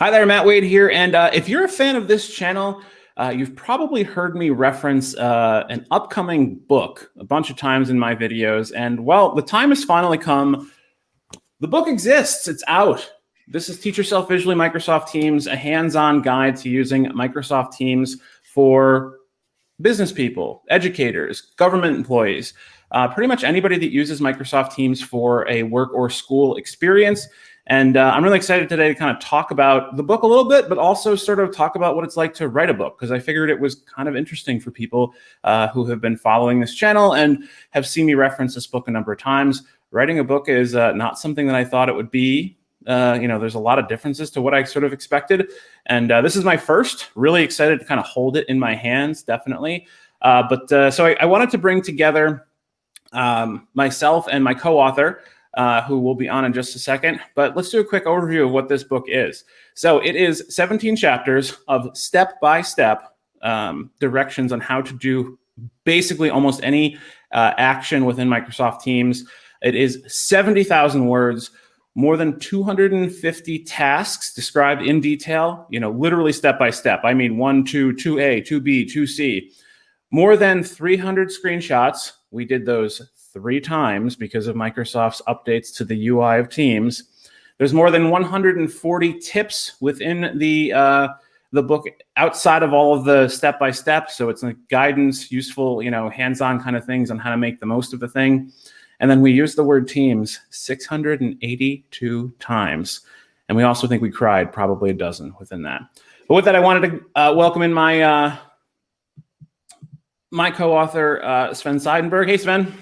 Hi there, Matt Wade here. And if you're a fan of this channel, you've probably heard me reference an upcoming book a bunch of times in my videos. And well, the time has finally come. The book exists. It's out. This is Teach Yourself Visually Microsoft Teams, a hands-on guide to using Microsoft Teams for business people, educators, government employees, pretty much anybody that uses Microsoft Teams for a work or school experience. And I'm really excited today to kind of talk about the book a little bit, but also sort of talk about what it's like to write a book, because I figured it was kind of interesting for people who have been following this channel and have seen me reference this book a number of times. Writing a book is not something that I thought it would be. There's a lot of differences to what I sort of expected. And this is my first. Really excited to kind of hold it in my hands, definitely. So I wanted to bring together myself and my co-author, who will be on in just a second. But let's do a quick overview of what this book is. So it is 17 chapters of step-by-step directions on how to do basically almost any action within Microsoft Teams. It is 70,000 words, more than 250 tasks described in detail, literally step-by-step. I mean, 1, 2, 2A, 2B, 2C. More than 300 screenshots. We did those 3 times because of Microsoft's updates to the UI of Teams. There's more than 140 tips within the book outside of all of the step-by-step. So it's like guidance, useful, hands-on kind of things on how to make the most of the thing. And then we use the word Teams 682 times. And we also think we cried probably a dozen within that. But with that, I wanted to welcome in my co-author, Sven Seidenberg. Hey, Sven.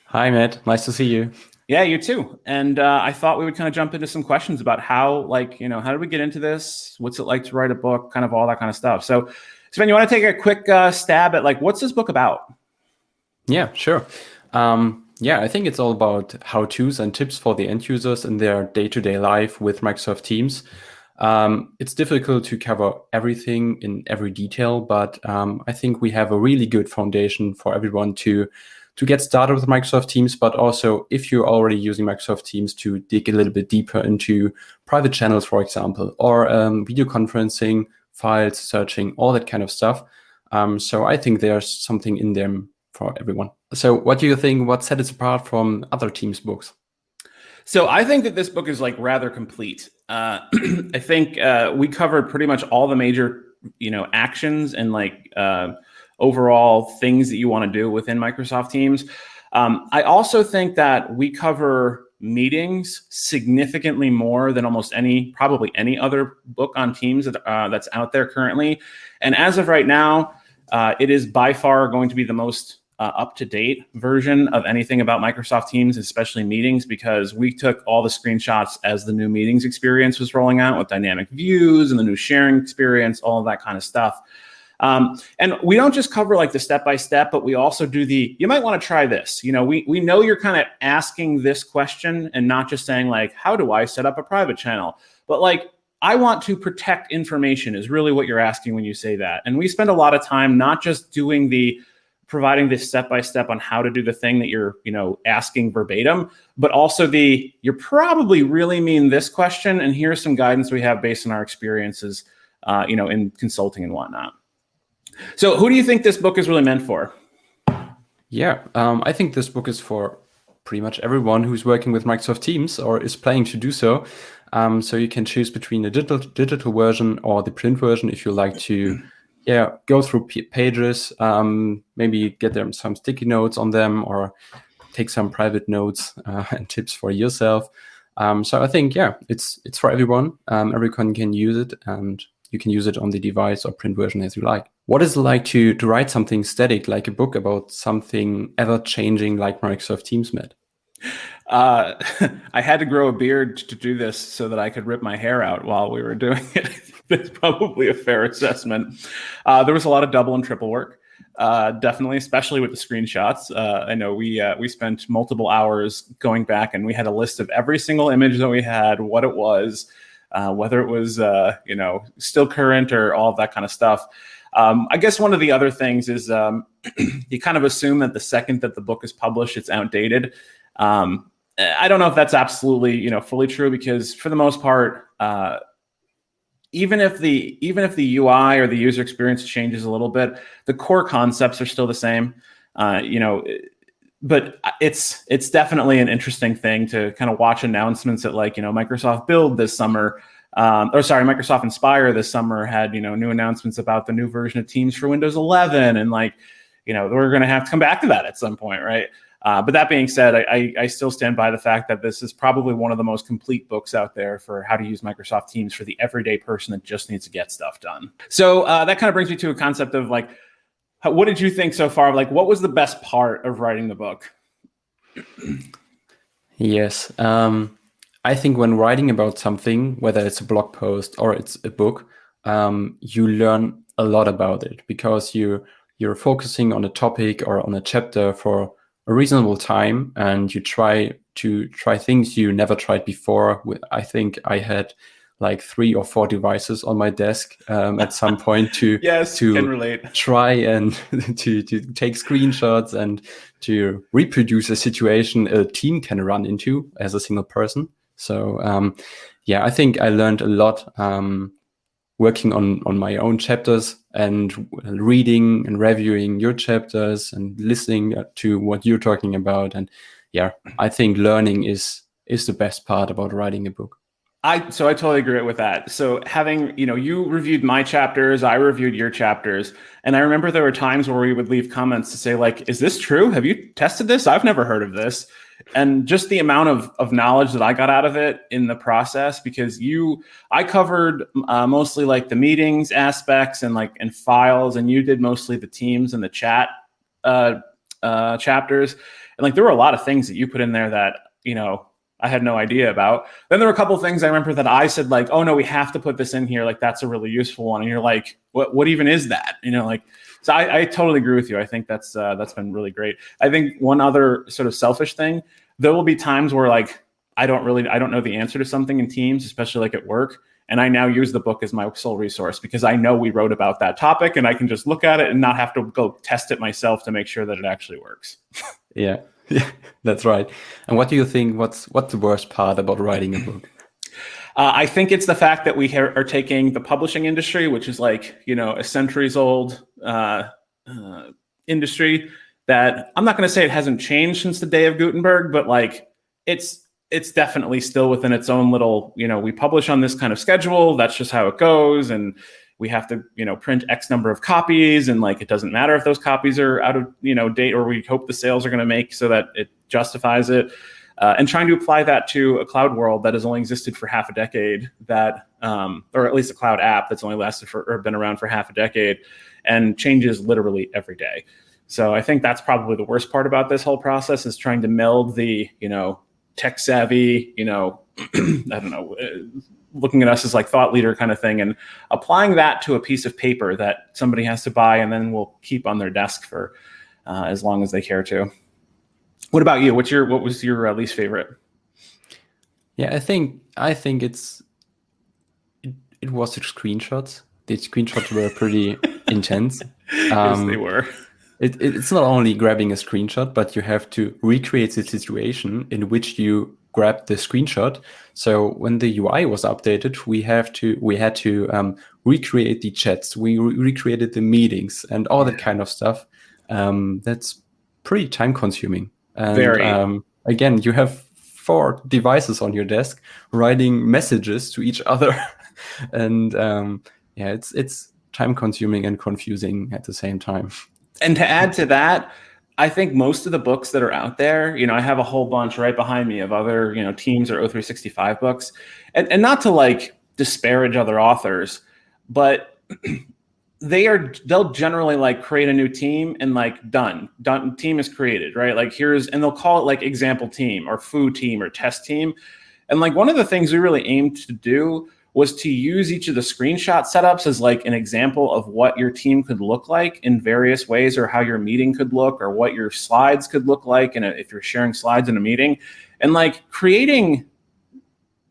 Hi, Matt. Nice to see you. Yeah, you too. And I thought we would kind of jump into some questions about how did we get into this? What's it like to write a book? Kind of all that kind of stuff. So, Sven, you want to take a quick stab at what's this book about? Yeah, sure. I think it's all about how-tos and tips for the end users in their day-to-day life with Microsoft Teams. It's difficult to cover everything in every detail, but I think we have a really good foundation for everyone to get started with Microsoft Teams, but also if you're already using Microsoft Teams to dig a little bit deeper into private channels, for example, or video conferencing, files, searching, all that kind of stuff. So I think there's something in them for everyone. So what do you think? What sets it apart from other Teams books? So I think that this book is rather complete. I think we covered pretty much all the major, actions and overall things that you want to do within Microsoft Teams. I also think that we cover meetings significantly more than almost probably any other book on Teams that's out there currently. And as of right now, it is by far going to be the most up-to-date version of anything about Microsoft Teams, especially meetings, because we took all the screenshots as the new meetings experience was rolling out with dynamic views and the new sharing experience, all of that kind of stuff. And we don't just cover the step-by-step, but we also do you might want to try this. We know you're kind of asking this question and not just saying how do I set up a private channel? But I want to protect information is really what you're asking when you say that. And we spend a lot of time not just providing this step-by-step on how to do the thing that you're, asking verbatim, but also you probably really mean this question. And here's some guidance we have based on our experiences, in consulting and whatnot. So who do you think this book is really meant for? Yeah, I think this book is for pretty much everyone who's working with Microsoft Teams or is planning to do so. So you can choose between the digital version or the print version if you like to go through pages, maybe get them some sticky notes on them or take some private notes and tips for yourself. So I think, it's for everyone. Everyone can use it, and you can use it on the device or print version as you like. What is it like to write something static, like a book about something ever-changing like Microsoft Teams, Matt? I had to grow a beard to do this so that I could rip my hair out while we were doing it. That's probably a fair assessment. There was a lot of double and triple work, definitely, especially with the screenshots. I know we spent multiple hours going back, and we had a list of every single image that we had, what it was, whether it was still current or all of that kind of stuff. I guess one of the other things is you kind of assume that the second that the book is published, it's outdated. I don't know if that's absolutely fully true, because for the most part, even if the UI or the user experience changes a little bit, the core concepts are still the same. But it's definitely an interesting thing to kind of watch announcements at like, Microsoft Build this summer, Microsoft Inspire this summer had, new announcements about the new version of Teams for Windows 11. And like, we're going to have to come back to that at some point, right? But that being said, I still stand by the fact that this is probably one of the most complete books out there for how to use Microsoft Teams for the everyday person that just needs to get stuff done. So that kind of brings me to a concept of like, what did you think so far? Like, what was the best part of writing the book? Yes. I think when writing about something, whether it's a blog post or it's a book, you learn a lot about it because you're focusing on a topic or on a chapter for a reasonable time, and you try things you never tried before. I think I had like 3 or 4 devices on my desk at some point to can relate. Try and to take screenshots and to reproduce a situation a team can run into as a single person. So I think I learned a lot working on my own chapters and reading and reviewing your chapters and listening to what you're talking about. And I think learning is the best part about writing a book. So I totally agree with that. So having, you reviewed my chapters, I reviewed your chapters. And I remember there were times where we would leave comments to say like, is this true? Have you tested this? I've never heard of this. And just the amount of knowledge that I got out of it in the process, because I covered mostly like the meetings aspects and files, and you did mostly the Teams and the chat chapters. And like, there were a lot of things that you put in there that, I had no idea about. Then there were a couple of things I remember that I said like, oh no, we have to put this in here. Like, that's a really useful one. And you're like, what even is that? So I totally agree with you. I think that's been really great. I think one other sort of selfish thing, there will be times where like, I don't know the answer to something in Teams, especially like at work. And I now use the book as my sole resource because I know we wrote about that topic and I can just look at it and not have to go test it myself to make sure that it actually works. Yeah, that's right. And what do you think? What's the worst part about writing a book? I think it's the fact that we are taking the publishing industry, which is like, a centuries old industry that I'm not going to say it hasn't changed since the day of Gutenberg, but like it's definitely still within its own little, we publish on this kind of schedule. That's just how it goes. And we have to, print X number of copies. And like, it doesn't matter if those copies are out of, date, or we hope the sales are going to make so that it justifies it. And trying to apply that to a cloud world that has only existed for half a decade, or at least a cloud app that's only lasted or been around for half a decade and changes literally every day. So I think that's probably the worst part about this whole process, is trying to meld the, tech savvy, I don't know, looking at us as like thought leader kind of thing, and applying that to a piece of paper that somebody has to buy and then will keep on their desk for as long as they care to. What about you? What was your least favorite? Yeah, I think it was the screenshots. The screenshots were pretty intense. Yes, they were. It's not only grabbing a screenshot, but you have to recreate the situation in which you grabbed the screenshot. So when the UI was updated, we had to recreate the chats. We recreated the meetings and all that kind of stuff. That's pretty time consuming. And Very. Again, you have 4 devices on your desk writing messages to each other, and it's time consuming and confusing at the same time. And to add to that, I think most of the books that are out there, I have a whole bunch right behind me of other, Teams or O365 books, and not to like disparage other authors, but they'll generally like create a new team and like done team is created, right? Like and they'll call it like example team or foo team or test team. And like one of the things we really aimed to do was to use each of the screenshot setups as like an example of what your team could look like in various ways, or how your meeting could look, or what your slides could look like. And if you're sharing slides in a meeting, and like creating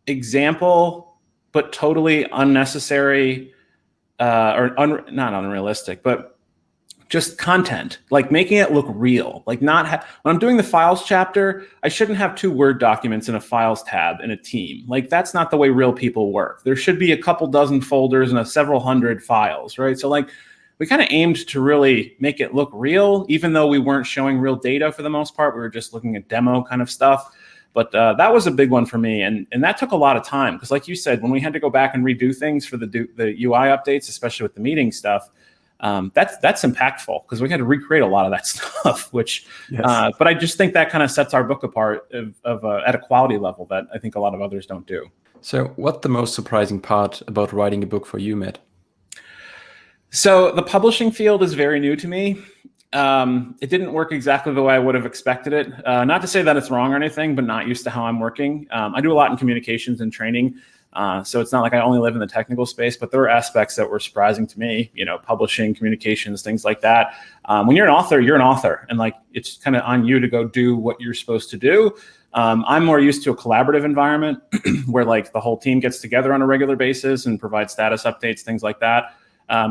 example, but totally unnecessary, not unrealistic, but just content, like making it look real. Like not when I'm doing the files chapter, I shouldn't have 2 Word documents in a files tab in a team. Like that's not the way real people work. There should be a couple dozen folders and several hundred files, right? So like we kind of aimed to really make it look real, even though we weren't showing real data for the most part. We were just looking at demo kind of stuff. But that was a big one for me, and that took a lot of time because, like you said, when we had to go back and redo things for the UI updates, especially with the meeting stuff, that's impactful because we had to recreate a lot of that stuff. Which, Yes. but I just think that kind of sets our book apart at a quality level that I think a lot of others don't do. So, what's the most surprising part about writing a book for you, Matt? So the publishing field is very new to me. It didn't work exactly the way I would have expected it. Not to say that it's wrong or anything, but not used to how I'm working. I do a lot in communications and training. So it's not like I only live in the technical space, but there are aspects that were surprising to me, publishing, communications, things like that. When you're an author, and like it's kind of on you to go do what you're supposed to do. I'm more used to a collaborative environment where like the whole team gets together on a regular basis and provides status updates, things like that.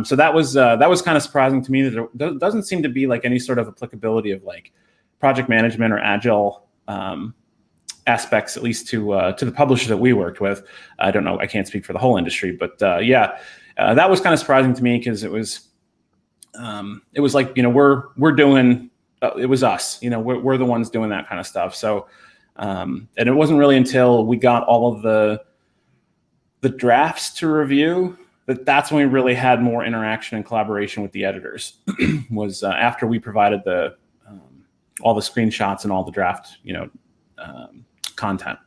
So that was kind of surprising to me that there doesn't seem to be like any sort of applicability of like project management or agile aspects, at least to the publishers that we worked with. I don't know, I can't speak for the whole industry, but that was kind of surprising to me because it was like we're doing it was us, we're the ones doing that kind of stuff. So and it wasn't really until we got all of the drafts to review that's when we really had more interaction and collaboration with the editors. Was after we provided all the screenshots and all the draft, content.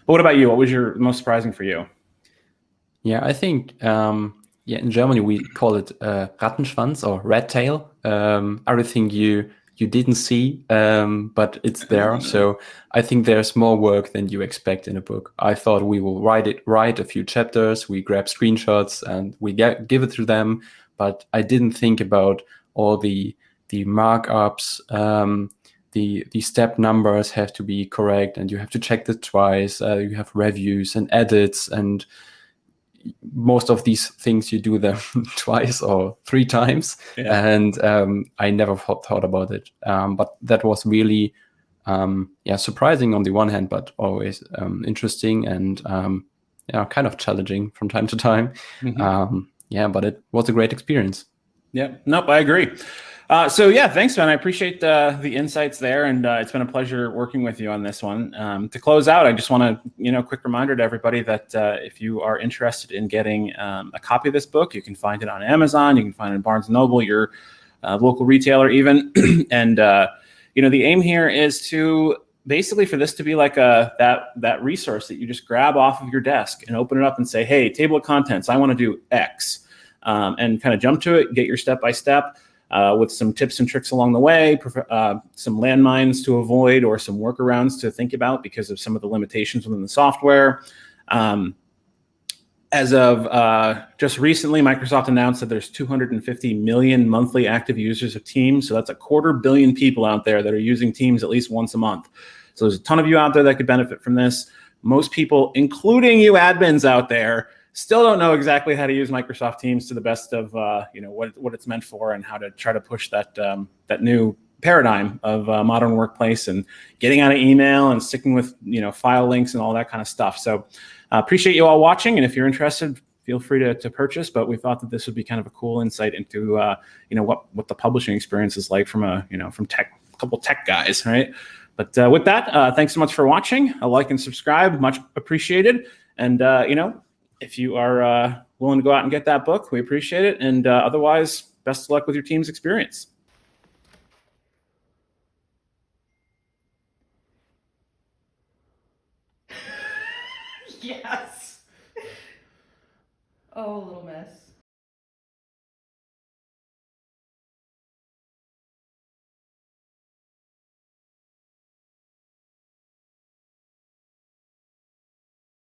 But what about you? What was your most surprising for you? Yeah, I think in Germany we call it Rattenschwanz or rat tail. Everything you didn't see, but it's there. So I think there's more work than you expect in a book. I thought we will write a few chapters, we grab screenshots and we give it to them. But I didn't think about all the markups. The step numbers have to be correct, and you have to check it twice. You have reviews and edits, and most of these things you do them twice or 3 times. Yeah. And I never thought about it. But that was really surprising on the one hand, but always interesting and kind of challenging from time to time. Mm-hmm. But it was a great experience. Yeah, nope, I agree. So yeah, thanks, man. I appreciate the insights there, and it's been a pleasure working with you on this one. To close out, I just want to, quick reminder to everybody that if you are interested in getting a copy of this book, you can find it on Amazon, you can find it in Barnes & Noble, your local retailer even. And, the aim here is to basically for this to be like that resource that you just grab off of your desk and open it up and say, hey, table of contents, I want to do X, and kind of jump to it, get your step-by-step. With some tips and tricks along the way, some landmines to avoid or some workarounds to think about because of some of the limitations within the software. As of just recently, Microsoft announced that there's 250 million monthly active users of Teams. So that's 250 million people out there that are using Teams at least once a month. So there's a ton of you out there that could benefit from this. Most people, including you admins out there, still don't know exactly how to use Microsoft Teams to the best of what it's meant for and how to try to push that new paradigm of modern workplace and getting out of email and sticking with file links and all that kind of stuff. So appreciate you all watching, and if you're interested, feel free to purchase. But we thought that this would be kind of a cool insight into what the publishing experience is like from a couple tech guys, right? But with that, thanks so much for watching. A like and subscribe, much appreciated. And if you are willing to go out and get that book, we appreciate it. And otherwise, best of luck with your team's experience. Yes. Oh, little miss.